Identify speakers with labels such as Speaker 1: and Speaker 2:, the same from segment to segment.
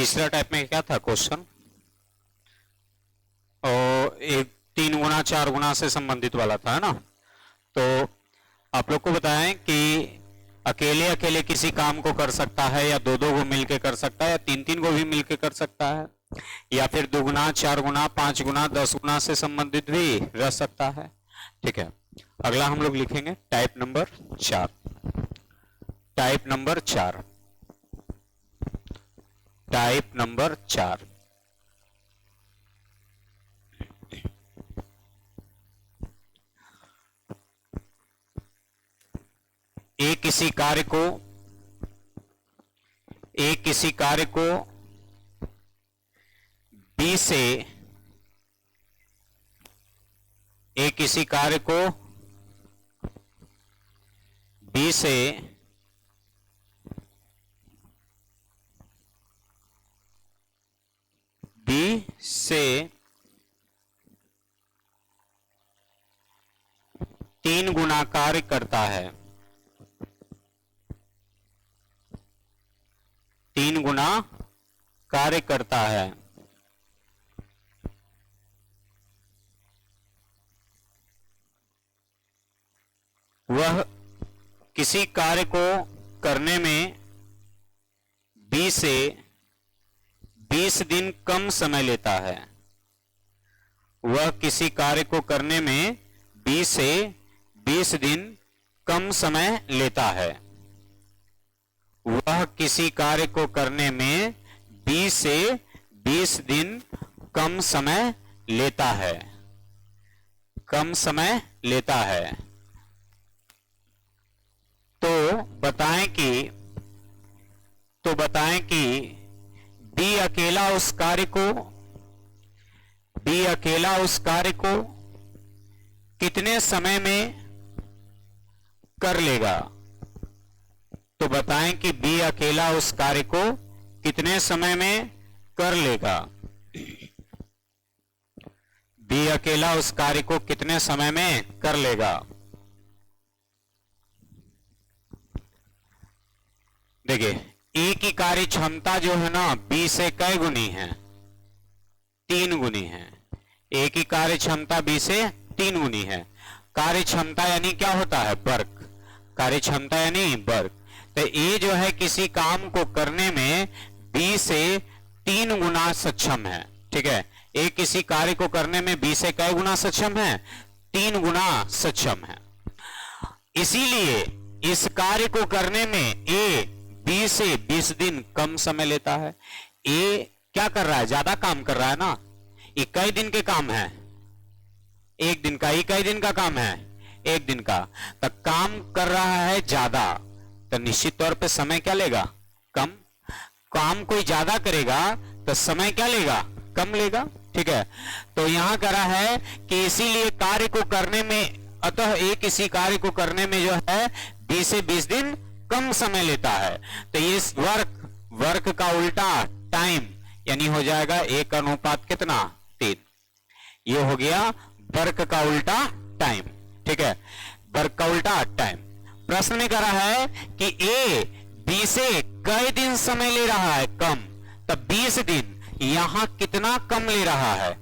Speaker 1: तीसरा टाइप में क्या था क्वेश्चन, और एक 3 गुना 4 गुना से संबंधित वाला था, है ना। तो आप लोग को बताएं कि अकेले अकेले किसी काम को कर सकता है, या दो दो को मिलके कर सकता है, या तीन तीन को भी मिलके कर सकता है, या फिर 2 गुना 4 गुना 5 गुना 10 गुना से संबंधित भी रह सकता है। ठीक है, अगला हम लोग लिखेंगे type number 4। Type number 4, type number 4। एक किसी कार्य को बी से, एक किसी कार्य को बी से तीन गुना कार्य करता है, 3 गुना कार्य करता है। वह किसी कार्य को करने में 20 से 20 दिन कम समय लेता है। वह किसी कार्य को करने में 20 से 20 दिन कम समय लेता है। वह किसी कार्य को करने में 20 से 20 दिन कम समय लेता है, कम समय लेता है। तो बताएं कि बी अकेला उस कार्य को कितने समय में कर लेगा। तो बताएं कि बी अकेला उस कार्य को कितने समय में कर लेगा। बी अकेला उस कार्य को कितने समय में कर लेगा। देखिए, ए की कार्य क्षमता जो है ना बी से कै गुनी है, 3 गुनी है। ए की कार्य क्षमता बी से 3 गुनी है। कार्य क्षमता यानी क्या होता है, वर्क। कार्य क्षमता यानी वर्क। तो ए जो है किसी काम को करने में बी से 3 गुना सक्षम है। ठीक है, ए किसी कार्य को करने में बी से कै गुना सक्षम है, 3 गुना सक्षम है। इसीलिए इस कार्य को करने में ए 20 से 20 दिन कम समय लेता है। ए क्या कर रहा है, ज्यादा काम कर रहा है ना। इक्कीस दिन के काम है, एक दिन का। इक्कीस दिन का काम है, एक दिन का। तो काम कर रहा है ज्यादा, तो निश्चित तौर पे समय क्या लेगा, कम। काम कोई ज्यादा करेगा तो समय क्या लेगा, कम लेगा। ठीक है, तो यहां कह रहा है कि इसीलिए कार्य को करने में, अतः एक किसी कार्य को करने में जो है 20 से 20 दिन कम समय लेता है। तो ये वर्क का उल्टा टाइम, यानी हो जाएगा 1 अनुपात कितना, 3। ये हो गया वर्क का उल्टा टाइम। ठीक है, वर्क का उल्टा टाइम। प्रश्न में कह रहा है कि ए बी से कई दिन समय ले रहा है, कम। तब 20 दिन, यहां कितना कम ले रहा है,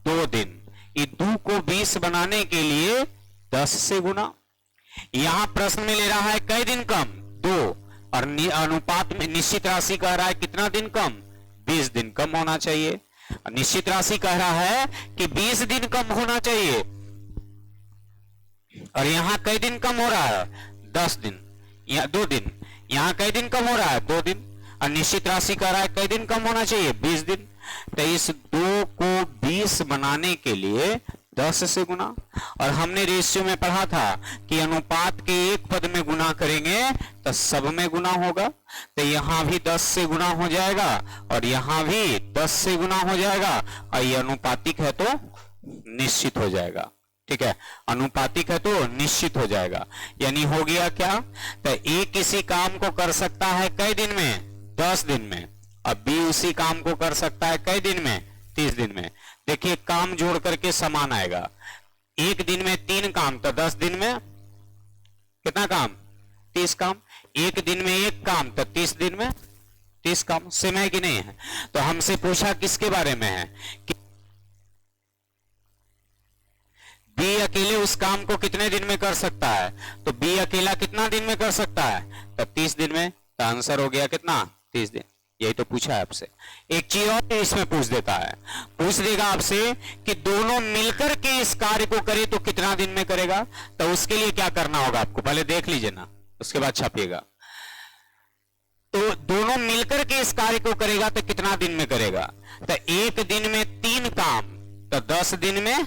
Speaker 1: 2 दिन। ये 2 को 20 बनाने के लिए 10 से गुना। यहां प्रश्न में ले रहा है कई दिन कम, 2, और अनुपात में निश्चित राशि कह रहा है कितना दिन कम, 20 दिन कम होना चाहिए। निश्चित राशि कह रहा है कि 20 दिन कम होना चाहिए, और यहां कई दिन कम हो रहा है, 10 दिन या 2 दिन। यहां कई दिन कम हो रहा है, 2 दिन, और निश्चित राशि कह रहा है कई दिन कम होना चाहिए, 20 दिन। तो इस 2 को 20 बनाने के लिए 10 से गुना। और हमने रेशियो में पढ़ा था कि अनुपात के एक पद में गुना करेंगे तो सब में गुना होगा। तो यहां भी 10 से गुना हो जाएगा, और यहां भी 10 से गुना हो जाएगा, और ये अनुपातिक है तो निश्चित हो जाएगा। ठीक है, अनुपातिक है तो निश्चित हो जाएगा। यानी हो गया क्या, तो ए किसी काम को कर सकता है कई दिन में, 10 दिन में। अब बी उसी काम को कर सकता है कई दिन में, 30 दिन में। देखिए, काम जोड़ करके समान आएगा। एक दिन में 3 काम, तो 10 दिन में कितना काम, 30 काम। एक दिन में 1 काम, तो 30 दिन में 30 काम। सेम है कि नहीं है? तो हमसे पूछा किसके बारे में है कि बी अकेले उस काम को कितने दिन में कर सकता है, तो बी अकेला कितना दिन में कर सकता है, तो 30 दिन में। तो आंसर हो गया कितना, 30 दिन। यही तो पूछा है आपसे। एक चीज और इसमें पूछ देता है, पूछ देगा आपसे कि दोनों मिलकर के इस कार्य को करे तो कितना दिन में करेगा। तो उसके लिए क्या करना होगा आपको, पहले देख लीजिए ना, उसके बाद छापिएगा। तो दोनों मिलकर के इस कार्य को करेगा तो कितना दिन में करेगा, तो एक दिन में 3 काम, तो 10 दिन में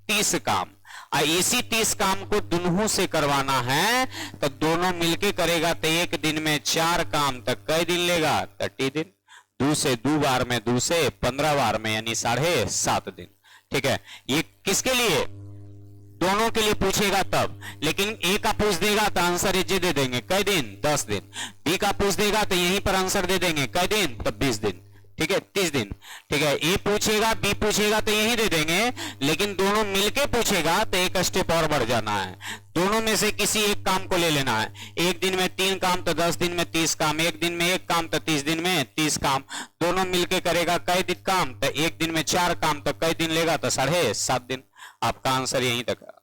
Speaker 1: 30 काम। और इसी 30 काम को दोनों से करवाना है तो दोनों मिलके करेगा तो एक दिन में 4 काम, तक कई दिन लेगा, 30 दिन। 2 से 2 बार में, 2 से 15 बार में, यानी 7.5 दिन। ठीक है, ये किसके लिए, दोनों के लिए पूछेगा तब। लेकिन ए का पूछ देगा तो आंसर ये दे देंगे, कई दिन, 10 दिन। बी का पूछ देगा तो यहीं पर आंसर दे देंगे, कई दिन, तो 20 दिन। ठीक है, 30 दिन। ठीक है, ए पूछेगा, बी पूछेगा तो यही दे देंगे, लेकिन दोनों मिलके पूछेगा तो एक स्टेप और बढ़ जाना है। दोनों में से किसी एक काम को ले लेना है। एक दिन में 3 काम तो 10 दिन में 30 काम, एक दिन में 1 काम तो 30 दिन में 30 काम। दोनों मिलके करेगा कई दिन काम, तो एक दिन में 4 काम, तो कई दिन लेगा, तो 7.5 दिन। आपका आंसर यहीं तक है।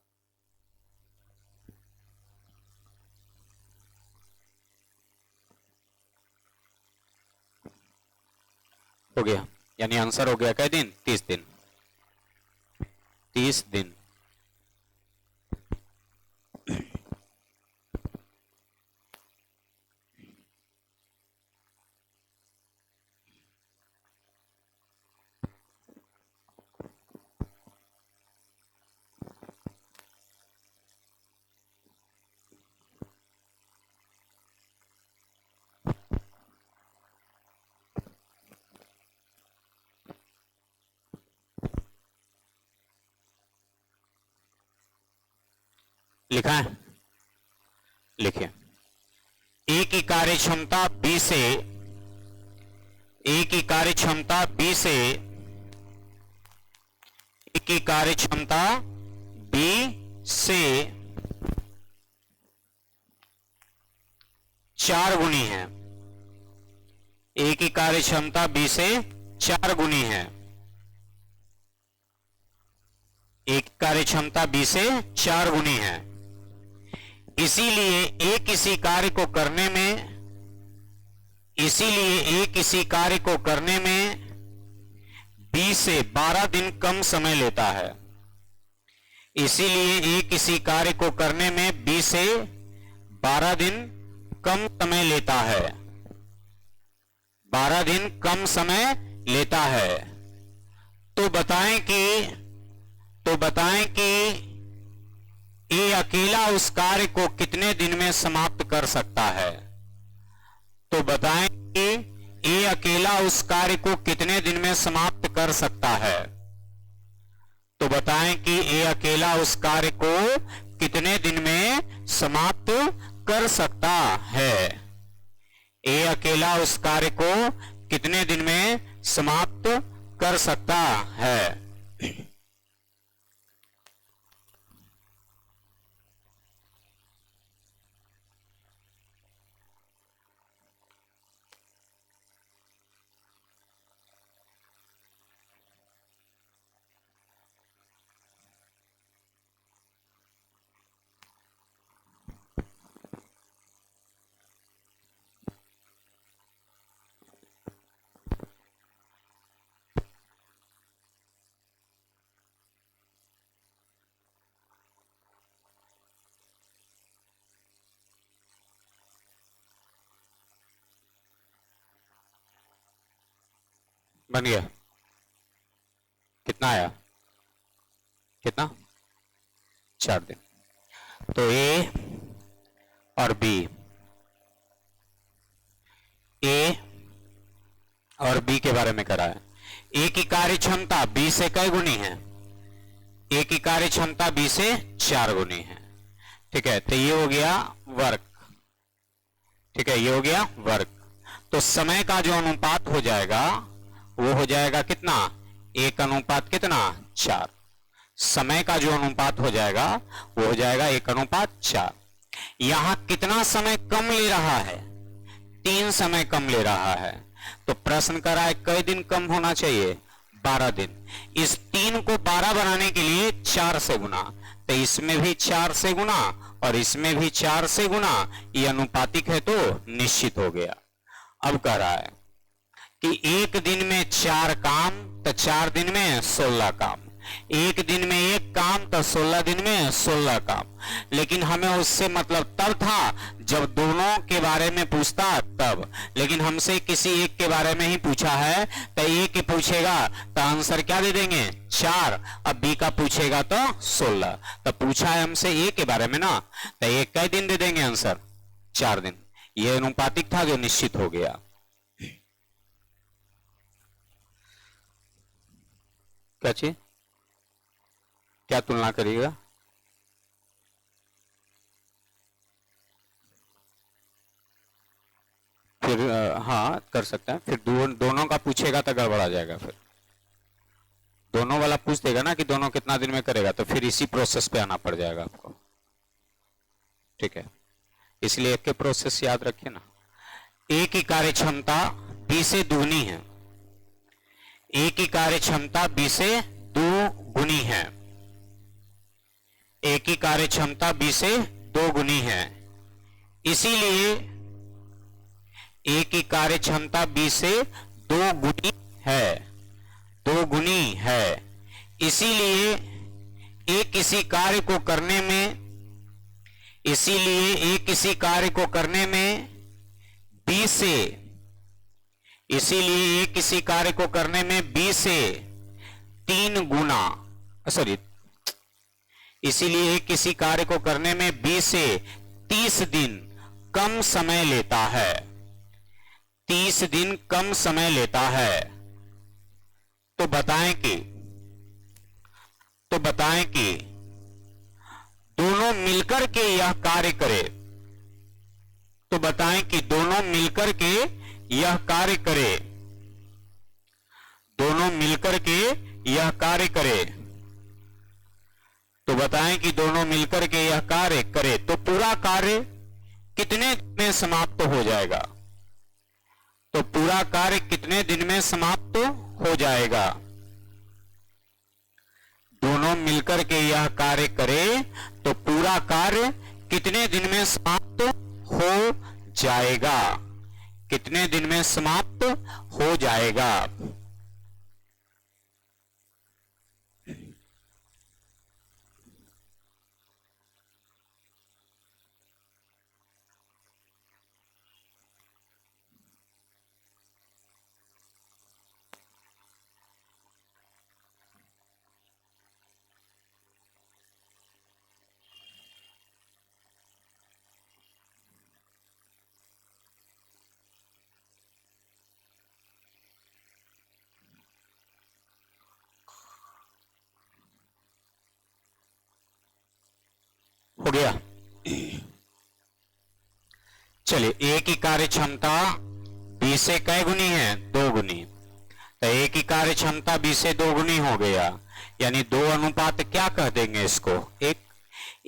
Speaker 1: हो गया, यानी आंसर हो गया कई दिन, 30 दिन। 30 दिन। लिखा है, लिखिए। ए की कार्य क्षमता बी से, ए की कार्य क्षमता बी से, ए की कार्य क्षमता बी से 4 गुनी है। ए की कार्य क्षमता बी से 4 गुनी है। एक कार्य क्षमता बी से 4 गुनी है। इसीलिए ए किसी कार्य को करने में, इसीलिए ए किसी कार्य को करने में बी से 12 दिन कम समय लेता है। इसीलिए ए किसी कार्य को करने में बी से 12 दिन कम समय लेता है। 12 दिन कम समय लेता है। तो बताएं कि ए अकेला उस कार्य को कितने दिन में समाप्त कर सकता है। तो बताएं कि ए अकेला उस कार्य को कितने दिन में समाप्त कर सकता है। तो बताएं कि ए अकेला उस कार्य को कितने दिन में समाप्त कर सकता है। ए अकेला उस कार्य को कितने दिन में समाप्त कर सकता है। बन गया? कितना आया, कितना, 4 दिन। तो ए और बी, ए और बी के बारे में करा है। ए की कार्य क्षमता बी से कई गुनी है, ए की कार्य क्षमता बी से 4 गुनी है। ठीक है, तो ये हो गया वर्क। ठीक है, ये हो गया वर्क। तो समय का जो अनुपात हो जाएगा वो हो जाएगा कितना, 1 अनुपात कितना, 4। समय का जो अनुपात हो जाएगा वो हो जाएगा 1 अनुपात 4। यहां कितना समय कम ले रहा है, 3 समय कम ले रहा है। तो प्रश्न कर रहा है कई दिन कम होना चाहिए, 12 दिन। इस 3 को 12 बनाने के लिए 4 से गुना, तो इसमें भी 4 से गुना और इसमें भी 4 से गुना, ये अनुपातिक है तो निश्चित हो गया। अब कह रहा है कि एक दिन में 4 काम तो 4 दिन में 16 काम, एक दिन में एक काम तो 16 दिन में 16 काम। लेकिन हमें उससे मतलब तब था जब दोनों के बारे में पूछता तब, लेकिन हमसे किसी एक के बारे में ही पूछा है, तो एक ही पूछेगा तो आंसर क्या दे देंगे 4, अब बी का पूछेगा तो 16। तो पूछा है हमसे ए के बारे में ना, तो एक कई दिन दे देंगे आंसर 4 दिन। यह अनुपातिक था जो निश्चित हो गया। क्या चीज, क्या तुलना करिएगा? फिर हाँ कर सकते हैं, फिर दोनों का पूछेगा तो गड़बड़ा जाएगा। फिर दोनों वाला पूछ देगा ना कि दोनों कितना दिन में करेगा, तो फिर इसी प्रोसेस पे आना पड़ जाएगा आपको। ठीक है, इसलिए एक के प्रोसेस याद रखिए ना। ए की कार्य क्षमता बी से दुगनी है, ए की कार्य क्षमता बी से 2 गुनी है, ए की कार्य क्षमता बी से 2 गुनी है। इसीलिए ए की कार्य क्षमता बी से 2 गुनी है, 2 गुनी है। इसीलिए ए किसी कार्य को करने में, इसीलिए ए किसी कार्य को करने में बी से, इसीलिए ए किसी कार्य को करने में बी से 3 गुना, सॉरी, इसीलिए किसी कार्य को करने में 20 से 30 दिन कम समय लेता है, 30 दिन कम समय लेता है। तो बताएं कि दोनों मिलकर के यह कार्य करे, तो बताएं कि दोनों मिलकर के यह कार्य करे, दोनों मिलकर के यह कार्य करे, तो बताएं कि दोनों मिलकर के यह कार्य करे तो पूरा कार्य कितने दिन में समाप्त हो जाएगा? तो पूरा कार्य कितने दिन में समाप्त हो जाएगा? दोनों मिलकर के यह कार्य करे तो पूरा कार्य कितने दिन में समाप्त हो जाएगा? कितने दिन में समाप्त हो जाएगा? हो गया। चलिए, ए की कार्य क्षमता बी से कै गुनी है? 2 गुनी। तो ए की कार्य क्षमता बी से 2 गुनी हो गया, यानी 2 अनुपात क्या कह देंगे इसको? एक।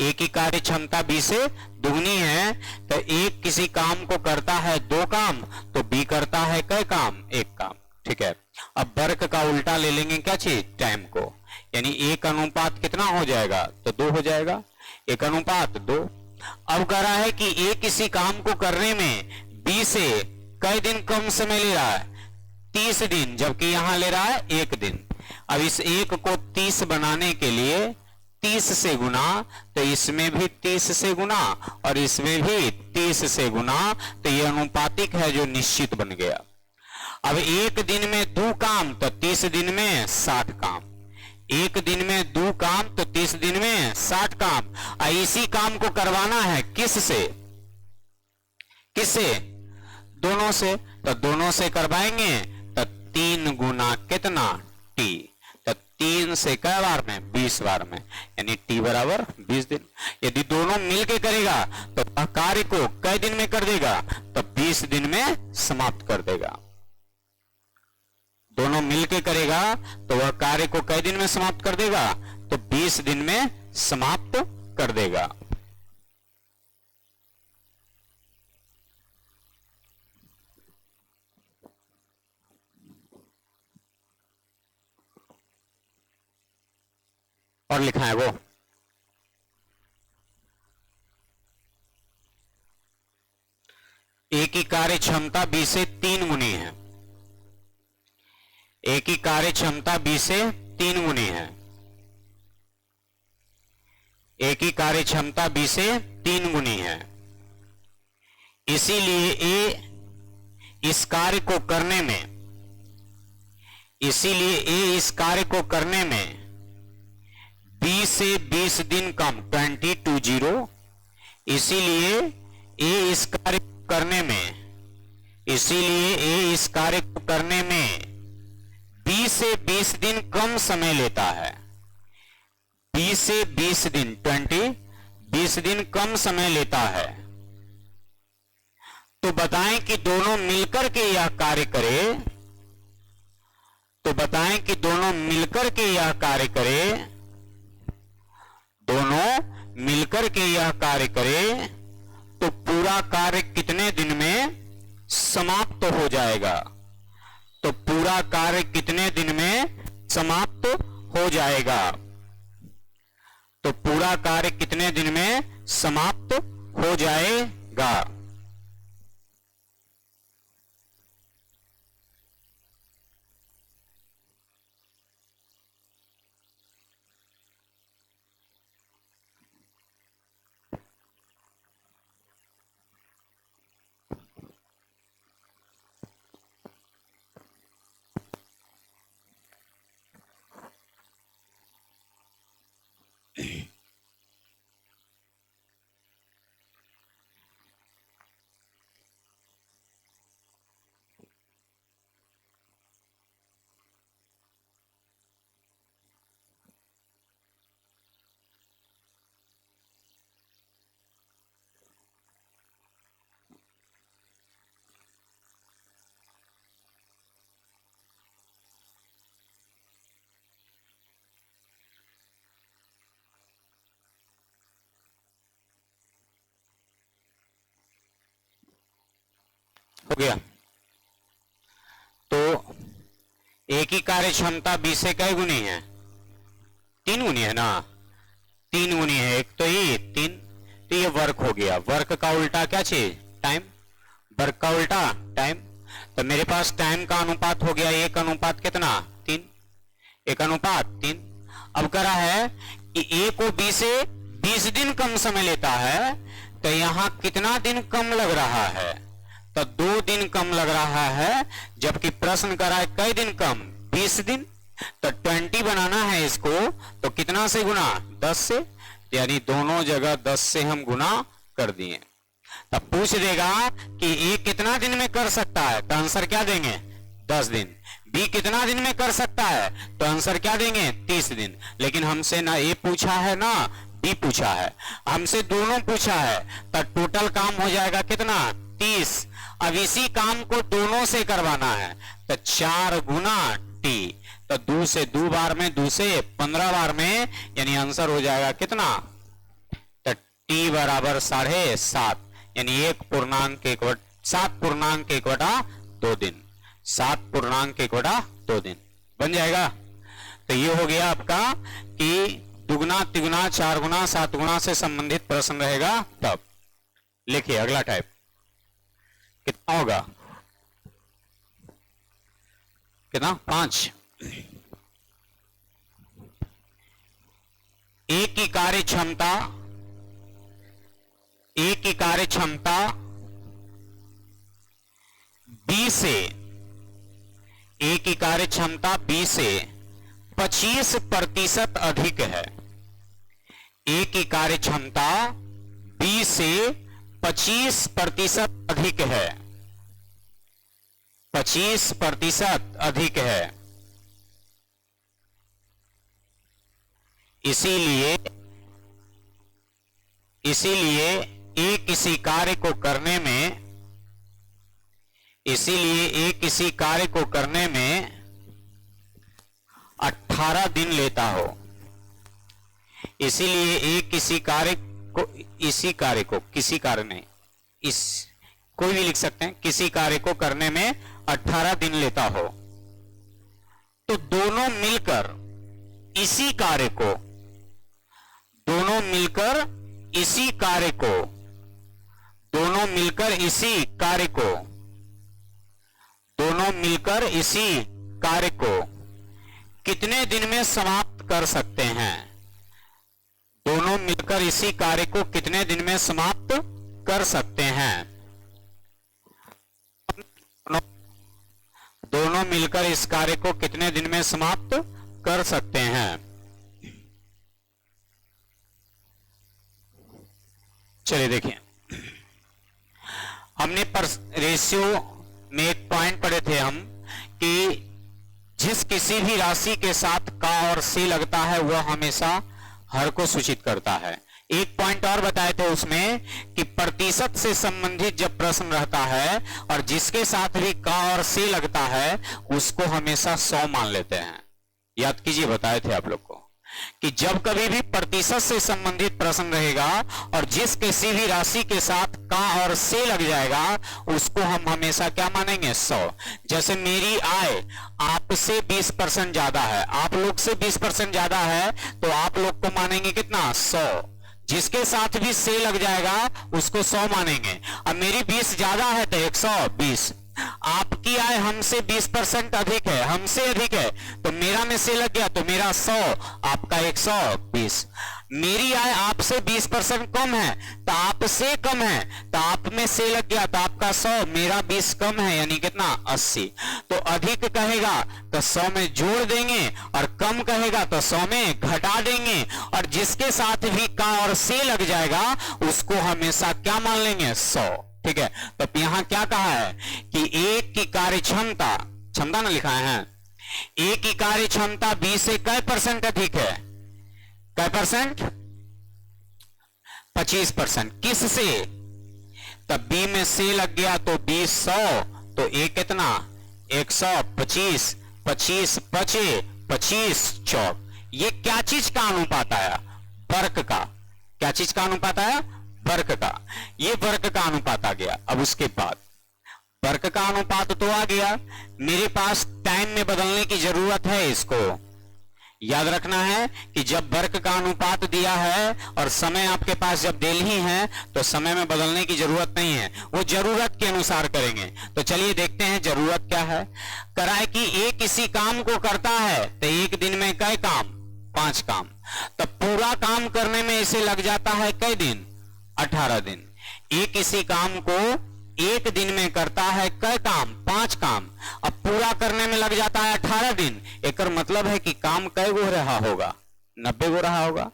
Speaker 1: ए की कार्य क्षमता बी से दुगनी है, तो एक किसी काम को करता है 2 काम, तो बी करता है कै काम? 1 काम। ठीक है, अब वर्ग का उल्टा ले लेंगे क्या चीज? टाइम को, यानी 1 अनुपात कितना हो जाएगा? तो 2 हो जाएगा, 1 अनुपात 2। अब कह रहा है कि ए किसी काम को करने में बी से कई दिन कम समय ले रहा है? 30 दिन, जबकि यहां ले रहा है 1 दिन। अब इस 1 को 30 बनाने के लिए 30 से गुना, तो इसमें भी 30 से गुना और इसमें भी 30 से गुना, तो यह अनुपातिक है जो निश्चित बन गया। अब 1 दिन में 2 काम, तो 30 दिन में 60 काम। 1 दिन में 2 काम, तो 30 दिन में 60 काम। इसी काम को करवाना है किससे? किससे? दोनों से। तो दोनों से करवाएंगे तो 3 गुना कितना? टी। तो 3 से कै बार में? 20 बार में, यानी टी बराबर 20 दिन। यदि दोनों मिलके करेगा तो कार्य को कै दिन में कर देगा? तो 20 दिन में समाप्त कर देगा। दोनों मिलके करेगा तो वह कार्य को कै दिन में समाप्त कर देगा? तो 20 दिन में समाप्त कर देगा। और लिखा है वो। ए की कार्य क्षमता बी से 3 गुनी है। ए की कार्य क्षमता बी से 3 गुनी है। ए की कार्य क्षमता बी से 3 गुनी है। इसीलिए ए इस कार्य को करने में बी से 20 दिन कम 20 इसीलिए ए इस कार्य को करने में बी से 20 दिन कम समय लेता है। 20 से 20 दिन 20 दिन कम समय लेता है। तो बताएं कि दोनों मिलकर के यह कार्य करे, दोनों मिलकर के यह कार्य करे तो पूरा कार्य कितने दिन में समाप्त हो जाएगा? तो पूरा कार्य कितने दिन में समाप्त हो जाएगा? तो पूरा कार्य कितने दिन में समाप्त हो जाएगा? हो गया। तो ए की कार्य क्षमता बी से कै गुनी है? 3 गुनी है ना, 3 गुनी है। एक तो ये 3, तो ये वर्क हो गया। वर्क का उल्टा क्या चीज? टाइम। वर्क का उल्टा टाइम। तो मेरे पास टाइम का अनुपात हो गया 1 अनुपात कितना? 3। 1 अनुपात 3। अब कह रहा है कि ए को बी से 20 दिन कम समय लेता है, तो यहां कितना दिन कम लग रहा है? तो 2 दिन कम लग रहा है, जबकि प्रश्न करा है कई दिन कम? 20 दिन। तो 20 बनाना है इसको, तो कितना से गुना? 10 से, यानी दोनों जगह 10 से हम गुना कर दिए। तब पूछ देगा कि ए कितना दिन में कर सकता है, तो आंसर क्या देंगे? 10 दिन। बी कितना दिन में कर सकता है, तो आंसर क्या देंगे? 30 दिन। लेकिन हमसे ना ए पूछा है ना बी पूछा है, हमसे दोनों पूछा है। तो टोटल काम हो जाएगा कितना? 30। अब इसी काम को दोनों से करवाना है, तो 4 गुना टी। तो 2 से 2 बार में, 2 से 15 बार में, यानी आंसर हो जाएगा कितना? तो टी बराबर 7.5, यानी 7.1/2 दिन। 7.1/2 दिन बन जाएगा। तो ये हो गया आपका कि दुगुना, तिगुना, 4 गुना, 7 गुना से संबंधित प्रश्न रहेगा। तब लिखिए अगला टाइप कितना होगा? कितना? 5। ए की कार्य क्षमता बी से, ए की कार्य क्षमता बी से 25% अधिक है। ए की कार्य क्षमता बी से 25% अधिक है। 25% अधिक है। इसीलिए ए किसी कार्य को करने में, 18 दिन लेता हो। इसीलिए ए किसी कार्य कोई भी लिख सकते हैं, किसी कार्य को करने में 18 दिन लेता हो। तो दोनों मिलकर इसी कार्य को दोनों मिलकर इसी कार्य को, दोनों मिलकर इसी कार्य को, दोनों मिलकर इसी कार्य को कितने दिन में समाप्त कर सकते हैं? दोनों मिलकर इसी कार्य को कितने दिन में समाप्त कर सकते हैं? दोनों मिलकर इस कार्य को कितने दिन में समाप्त कर सकते हैं? चलिए देखिए, हमने रेशियो में एक पॉइंट पढ़े थे हम कि जिस किसी भी राशि के साथ का और से लगता है वह हमेशा हर को सूचित करता है। एक पॉइंट और बताए थे उसमें कि प्रतिशत से संबंधित जब प्रश्न रहता है और जिसके साथ भी का और से लगता है उसको हमेशा 100 मान लेते हैं। याद कीजिए, बताए थे आप लोग को कि जब कभी भी प्रतिशत से संबंधित प्रश्न रहेगा और जिस किसी भी राशि के साथ का और से लग जाएगा उसको हम हमेशा क्या मानेंगे? 100। जैसे मेरी आय आपसे 20% ज्यादा है, आप लोग से 20% ज्यादा है, तो आप लोग को मानेंगे कितना? 100। जिसके साथ भी से लग जाएगा उसको 100 मानेंगे। अब मेरी 20 ज्यादा है तो 120। आपकी आय हमसे 20% अधिक है, हमसे अधिक है, तो मेरा में से लग गया तो मेरा 100, आपका 120। मेरी आय आपसे 20% कम है तो आपसे कम है, तो आप में से लग गया तो आपका 100, मेरा 20 कम है, यानी कितना? 80। तो अधिक कहेगा तो 100 में जोड़ देंगे और कम कहेगा तो 100 में घटा देंगे, और जिसके साथ भी का और से लग जाएगा उसको हमेशा क्या मान लेंगे? 100। ठीक है, तो यहां क्या कहा है कि एक की कार्य क्षमता, क्षमता ना लिखा है, एक की कार्य क्षमता 20 से कै % अधिक है? कै %? 25%। किससे? तब बी में से लग गया तो 20 100, तो ए कितना? 125, 25 बचे 25 चौक। ये क्या चीज का अनुपात आया? वर्ग का। क्या चीज का अनुपात आया? वर्ग का। ये वर्ग का अनुपात आ गया। अब उसके बाद वर्ग का अनुपात तो आ गया, मेरे पास टाइम में बदलने की जरूरत है। इसको याद रखना है कि जब वर्ग का अनुपात दिया है और समय आपके पास जब दे ही है तो समय में बदलने की जरूरत नहीं है, वो जरूरत के अनुसार करेंगे। तो चलिए देखते हैं जरूरत क्या है। कराए कि एक किसी काम को करता है तो एक दिन में कई काम? 5 काम। तो पूरा काम करने में इसे लग जाता है कई दिन? 18 दिन। एक किसी काम को एक दिन में करता है कई काम? 5 काम। अब पूरा करने में लग जाता है 18 दिन। एक मतलब है कि काम कै गो रहा होगा? 90 गो रहा होगा।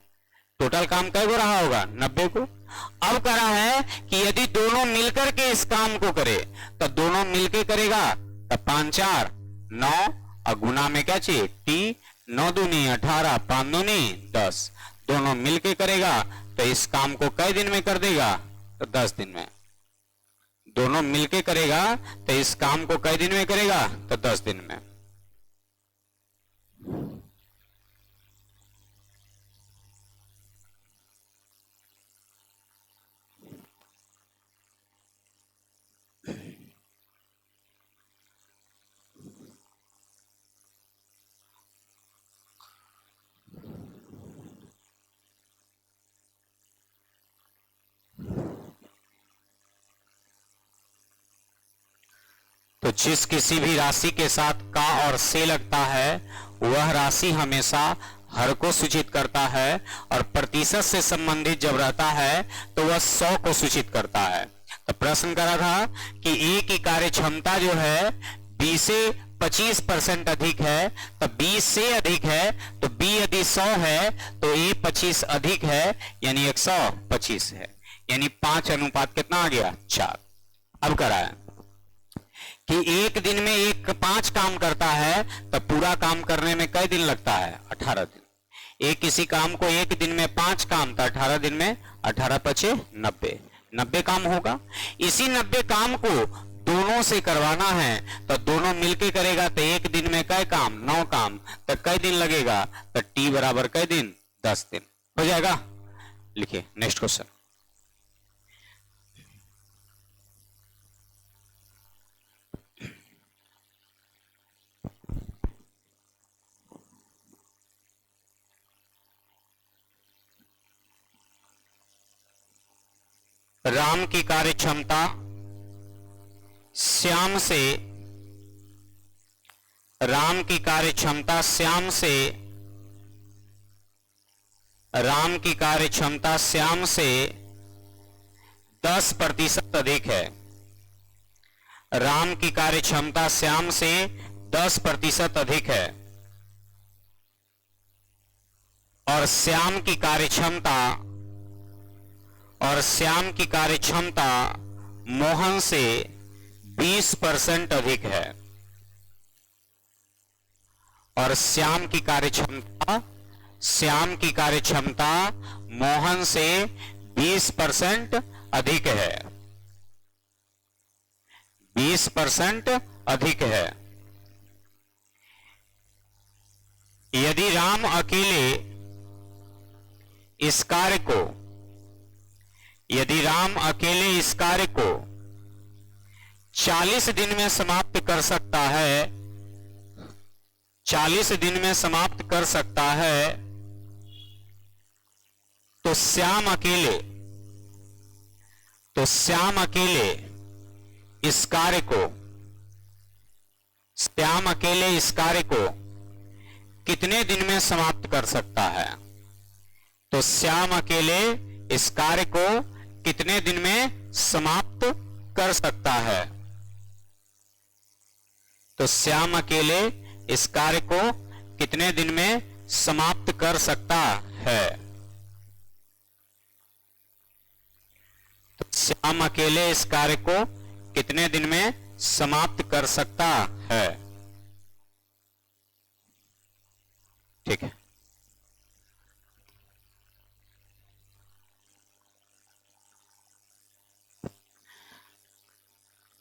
Speaker 1: टोटल काम कै गो रहा होगा? 90 को। अब करा है कि यदि दोनों मिलकर के इस काम को करे तो दोनों मिलकर करेगा तो 5 4 9 और गुना में क्या चाहिए? टी। 9 दूनी 18, 5 दूनी 10। दोनों मिलकर करेगा तो इस काम को कई दिन में कर देगा? तो 10 दिन में। दोनों मिलके करेगा तो इस काम को कई दिन में करेगा? तो 10 दिन में। तो जिस किसी भी राशि के साथ का और से लगता है वह राशि हमेशा हर को सूचित करता है, और प्रतिशत से संबंधित जब रहता है तो वह 100 को सूचित करता है। तो प्रश्न करा था कि ए की कार्य क्षमता जो है 20 से 25% अधिक है, तो 20 से अधिक है तो बी यदि 100 है तो ए 25 अधिक है, यानी 125 है, यानी 5 अनुपात कितना आ गया? 4। अब करा है कि एक दिन में एक 5 काम करता है तो पूरा काम करने में कई दिन लगता है? 18 दिन। एक किसी काम को एक दिन में 5 काम तो 18 दिन में 18 पचे 90, 90 काम होगा। इसी 90 काम को दोनों से करवाना है तो दोनों मिलके करेगा तो एक दिन में कई काम? 9 काम। तो कई दिन लगेगा? तो टी बराबर कई दिन? 10 दिन। हो जाएगा। लिखिए नेक्स्ट क्वेश्चन। राम की कार्य क्षमता श्याम से, राम की कार्य क्षमता श्याम से, राम की कार्य क्षमता श्याम से 10% अधिक है। राम की कार्य क्षमता श्याम से 10% अधिक है और श्याम की कार्य क्षमता, और श्याम की कार्य क्षमता मोहन से 20% अधिक है। और श्याम की कार्य क्षमता, श्याम की कार्य क्षमता मोहन से 20% अधिक है, 20% अधिक है। यदि राम अकेले इस कार्य को, यदि राम अकेले इस कार्य को 40 दिन में समाप्त कर सकता है, 40 दिन में समाप्त कर सकता है, तो श्याम अकेले, तो श्याम अकेले इस कार्य को, श्याम अकेले इस कार्य को कितने दिन में समाप्त कर सकता है? तो श्याम अकेले इस कार्य को कितने दिन में समाप्त कर सकता है? तो श्याम अकेले इस कार्य को कितने दिन में समाप्त कर सकता है? तो श्याम अकेले इस कार्य को कितने दिन में समाप्त कर सकता है? ठीक है।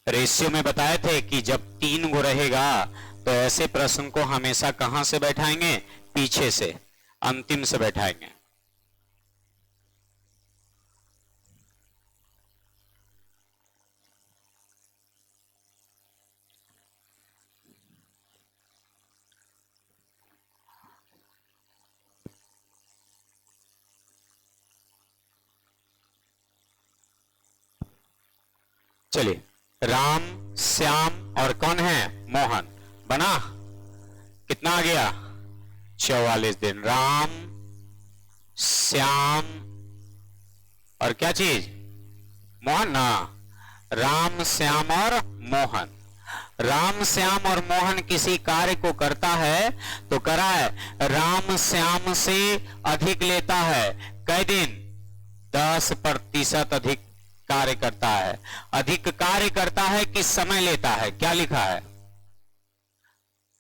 Speaker 1: रेशियो में बताए थे कि जब 3 गो रहेगा तो ऐसे प्रश्न को हमेशा कहां से बैठाएंगे? पीछे से, अंतिम से बैठाएंगे। चलिए, राम, श्याम और कौन है? मोहन। बना? कितना आ गया? 44 दिन। राम, श्याम और क्या चीज? मोहन ना। राम, श्याम और मोहन। राम, श्याम और मोहन किसी कार्य को करता है तो करा है, राम श्याम से अधिक लेता है। कई दिन? 10% अधिक कार्य करता है। अधिक कार्य करता है कि समय लेता है? क्या लिखा है?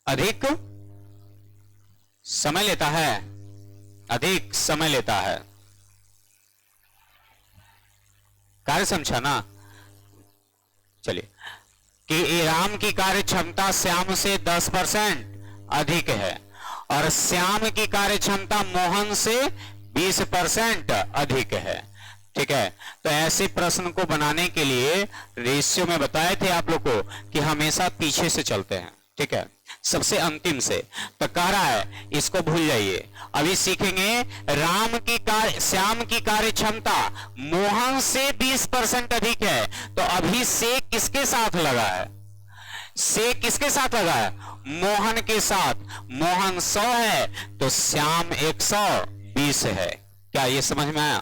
Speaker 1: अधिक समय लेता है, अधिक समय लेता है। कार्य समझा ना? चलिए, कि राम की कार्य क्षमता श्याम से 10% अधिक है और श्याम की कार्य क्षमता मोहन से 20% अधिक है। ठीक है। तो ऐसे प्रश्न को बनाने के लिए रेशियो में बताए थे आप लोग को कि हमेशा पीछे से चलते हैं। ठीक है, सबसे अंतिम से। तो कह रहा है इसको भूल जाइए, अभी सीखेंगे राम की कार्य, श्याम की कार्य क्षमता मोहन से 20% अधिक है। तो अभी से किसके साथ लगा है? से किसके साथ लगा है? मोहन के साथ। मोहन 100 है तो श्याम 120 है। क्या ये समझ में आया?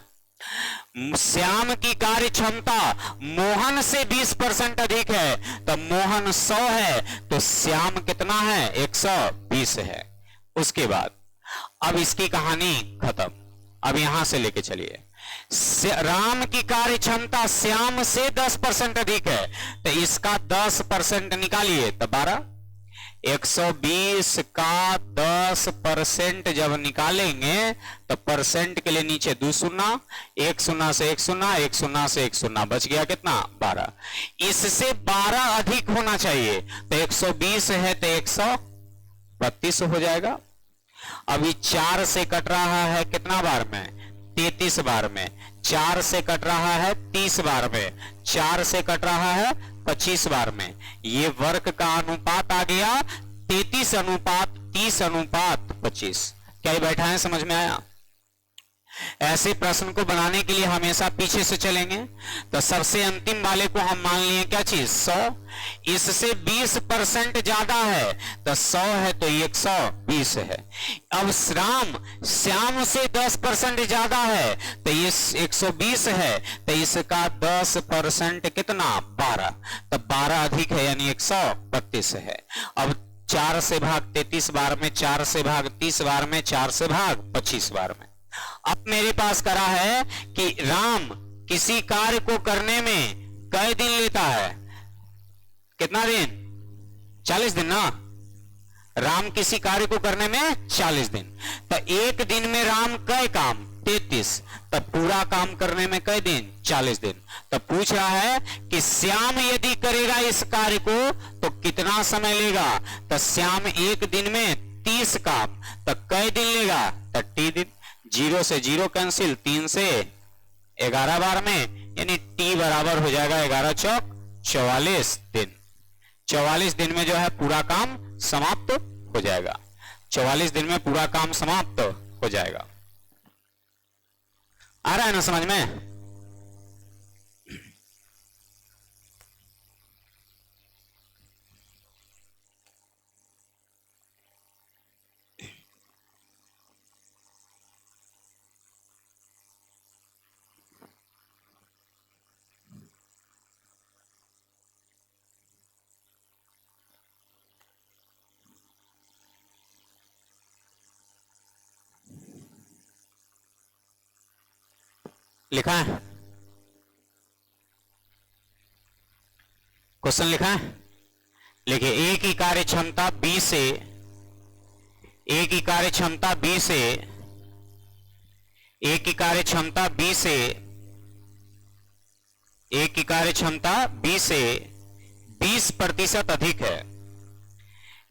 Speaker 1: श्याम की कार्य क्षमता मोहन से 20% अधिक है तो मोहन 100 है तो श्याम कितना है? 120 है। उसके बाद अब इसकी कहानी खत्म। अब यहां से लेके चलिए, राम की कार्य क्षमता श्याम से 10% अधिक है तो इसका 10% निकालिए तो 12। 120 का 10% जब निकालेंगे तो परसेंट के लिए नीचे 2 शून्य, 1 शून्य से 1 शून्य, 1 शून्य से 1 शून्य, बच गया कितना? 12। इससे 12 अधिक होना चाहिए तो 120 है तो 132 हो जाएगा। अभी 4 से कट रहा है कितना बार में? 33 बार में। 4 से कट रहा है 30 बार में। 4 से कट रहा है 25 बार में। ये वर्ग का अनुपात आ गया 33 अनुपात 30 अनुपात 25। क्या ये बैठा है? समझ में आया? ऐसे प्रश्न को बनाने के लिए हमेशा पीछे से चलेंगे। तो सबसे अंतिम वाले को हम मान लिए क्या चीज 100, इससे 20% ज्यादा है तो 100 है तो 120 है। अब श्याम से 10% ज्यादा है तो ये 120 है, तो इसका 10% कितना 12, तो 12 अधिक है यानी 132 है। अब 4 से भाग 33 बार में, 4 से भाग 30 बार में, 4 से भाग 25 बार में। अब मेरे पास करा है कि राम किसी कार्य को करने में कई दिन लेता है, कितना दिन 40 दिन ना, राम किसी कार्य को करने में 40 दिन, तो एक दिन में राम कई काम 33, तब पूरा काम करने में कई दिन 40 दिन। तो पूछ रहा है कि श्याम यदि करेगा इस कार्य को तो कितना समय लेगा, तो श्याम एक दिन में 30 काम, तो कई दिन लेगा 30 दिन। 0 से 0 कैंसिल, 3 से 11 बार में, यानी टी बराबर हो जाएगा 11 चौक 44 दिन। 44 दिन में जो है पूरा काम समाप्त हो जाएगा, 44 दिन में पूरा काम समाप्त हो जाएगा। आ रहा है ना समझ में? लिखा है क्वेश्चन, लिखा है, लिखिए एक ही कार्य क्षमता B से, एक ही कार्य क्षमता B से, एक ही कार्य क्षमता B से, एक ही कार्य क्षमता B से 20% अधिक है।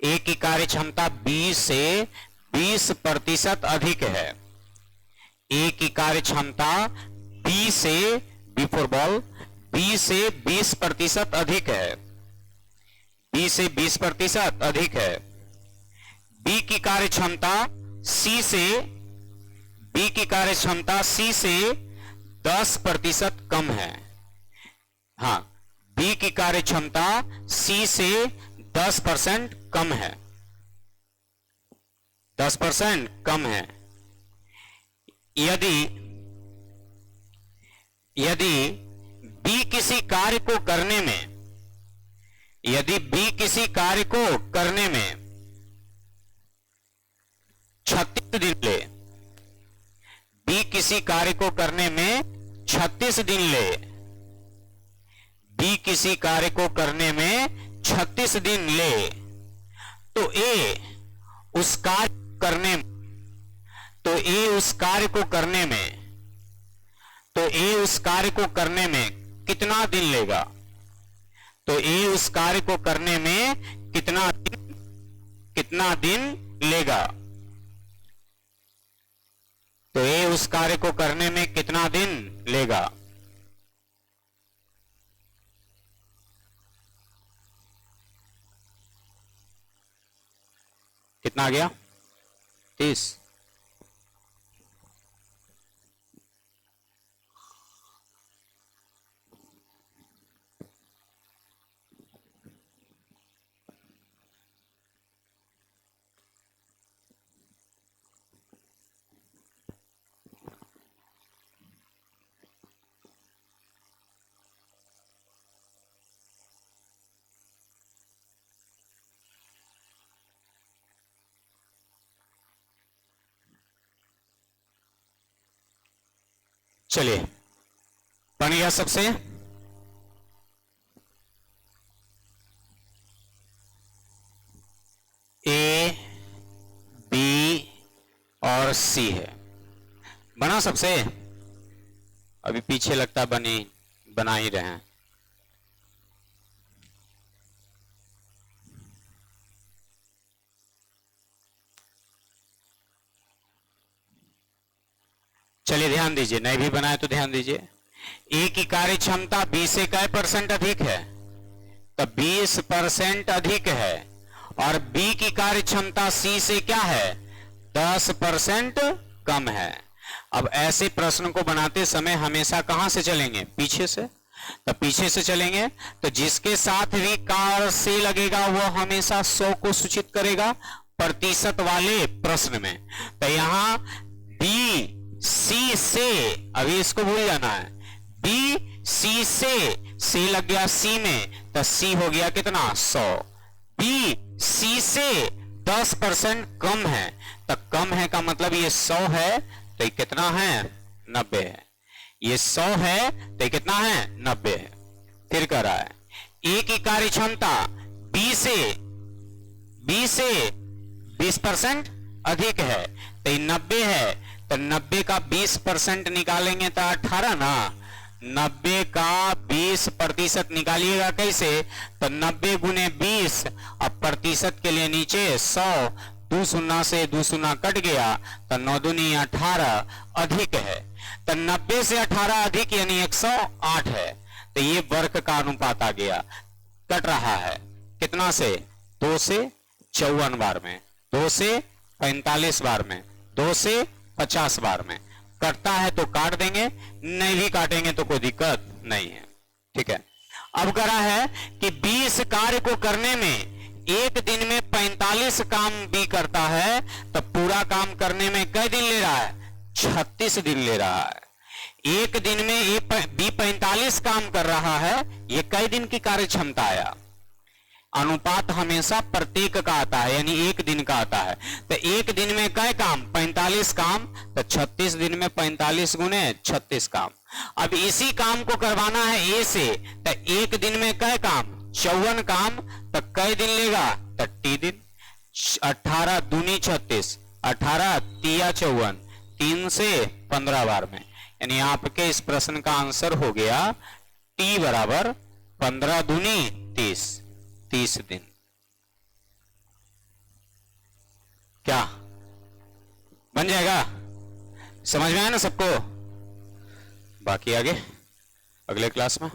Speaker 1: एक ही कार्य क्षमता B से 20% अधिक है। एक की कार्य क्षमता B से, बिफोर बॉल, B से 20% अधिक है, B से 20% अधिक है। B की कार्य क्षमता C से, B की कार्य क्षमता C से 10% कम है। हाँ, B की कार्य क्षमता C से 10% कम है, 10% कम है। यदि B किसी कार्य को करने में, यदि B किसी कार्य को करने में 36 दिन ले, B किसी कार्य को करने में 36 दिन ले, B किसी कार्य को करने में 36 दिन ले, तो A उस कार्य करने, तो A उस कार्य को करने में, तो A उस कार्य को करने में कितना दिन लेगा, तो A उस कार्य को करने में कितना दिन लेगा, तो A उस कार्य को करने में कितना दिन लेगा। कितना आ गया 30। चलिए बन गया सबसे। A, B और C है, बना सबसे। अभी पीछे लगता बना ही रहे हैं। चलिए ध्यान दीजिए, नहीं भी बनाए तो ध्यान दीजिए। ए की कार्य क्षमता B से कै % अधिक है, तो 20% अधिक है, और B की कार्य क्षमता C से क्या है 10% कम है। अब ऐसे प्रश्न को बनाते समय हमेशा कहां से चलेंगे? पीछे से। तो पीछे से चलेंगे तो जिसके साथ भी कार से लगेगा वो हमेशा 100 को सूचित करेगा प्रतिशत वाले प्रश्न में। तो यहां बी सी से, अभी इसको भूल जाना है, बी सी से लग गया सी में, तो सी हो गया कितना? 100। बी सी से 10% कम है, तो कम है का मतलब ये 100 है, तो ये कितना है? 90 है। ये 100 है तो ये कितना है? 90 है। फिर कह रहा है ए की कार्य क्षमता बी से 20% अधिक है, तो ये 90 है, तो 90 का 20% निकालेंगे तो 18 ना। 90 का 20% निकालिएगा कैसे? तो 90 गुने 20, अब प्रतिशत के लिए नीचे 100, 2 शून्य से 2 शून्य कट गया, तो 9 दूनी 18 अधिक है, तो 90 से 18 अधिक यानी 108 है। तो ये वर्ग का अनुपात आ गया। कट रहा है कितना से? 2 से 54 बार में, 2 से 45 बार में, 2 से 50 बार में। कटता है तो काट देंगे, नहीं भी काटेंगे तो कोई दिक्कत नहीं है। ठीक है। अब करा है कि 20 कार्य को करने में एक दिन में 45 काम भी करता है, तो पूरा काम करने में कई दिन ले रहा है? 36 दिन ले रहा है। एक दिन में ये बी 45 काम कर रहा है, ये कई दिन की कार्य क्षमता आया? अनुपात हमेशा प्रत्येक का आता है, यानी एक दिन का आता है। तो एक दिन में कई काम? 45 काम, तो 36 दिन में 45 गुने 36 काम। अब इसी काम को करवाना है ए से, तो एक दिन में कई काम? 54 काम, तो कई दिन लेगा? 30 दिन। 18 दूनी 36, 18 तिया 54, 3 से 15 बार में। यानी आपके इस प्रश्न का आंसर हो गया टी बराबर 15 दूनी 30 दिन। क्या बन जाएगा? समझ में आया ना सबको? बाकी आगे अगले क्लास में।